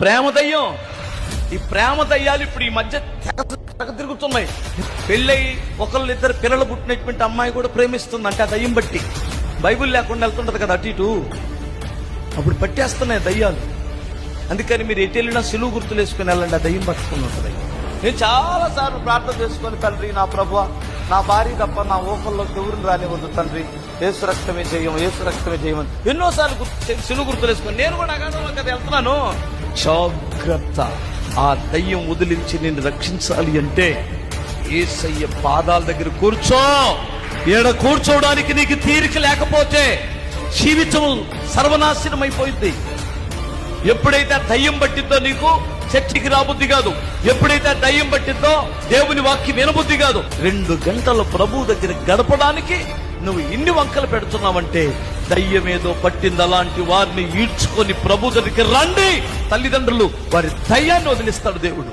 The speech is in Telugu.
ప్రేమ దయ్యం. ఈ ప్రేమ దయ్యాలు ఇప్పుడు ఈ మధ్య తెగ తిరుగుతున్నాయి. పెళ్ళై ఒకళ్ళిద్దరు పిల్లలు పుట్టినటువంటి అమ్మాయి కూడా ప్రేమిస్తుంది అంటే ఆ దయ్యం బట్టి. బైబిల్ లేకుండా వెళ్తుంటది కదా అటు ఇటు, అప్పుడు పట్టేస్తున్నాయి దయ్యాలు. అందుకని మీరు ఎటు వెళ్ళినా సిలువు గుర్తులు వేసుకుని వెళ్ళండి, ఆ దయ్యం పట్టుకుని ఉంటుంది. నేను చాలా సార్లు ప్రార్థన చేసుకొని, తండ్రి నా ప్రభువా, నా భార్య తప్ప నా ఊహల్లోకి ఎవరిని రానివ్వద్దు తండ్రి, యేసు రక్తమే చేయము, యేసు రక్తమే చేయమని ఎన్నోసార్లు సిలువు గుర్తులు వేసుకొని నేను కూడా అగాధంలో కదా వెళ్తున్నాను. జాగ్రత్త, ఆ దయ్యం వదిలించి నిన్ను రక్షించాలి అంటే యేసయ్య పాదాల దగ్గర కూర్చో. ఈడ కూర్చోవడానికి నీకు తీరిక లేకపోతే జీవితం సర్వనాశనం అయిపోయింది. ఎప్పుడైతే దయ్యం పట్టిందో నీకు చర్చికి రాబుద్ధి కాదు. ఎప్పుడైతే దయ్యం పట్టిందో దేవుని వాక్యం వినబుద్ధి కాదు. 2 గంటలు ప్రభు దగ్గర గడపడానికి నువ్వు ఇన్ని వంకలు పెడుతున్నావంటే దయ్యం ఏదో పట్టింది. అలాంటి వారిని ఈడ్చుకొని ప్రభు దగ్గరికి రండి. తల్లిదండ్రులు వారి దయ్యాన్ని వదిలిస్తాడు దేవుడు.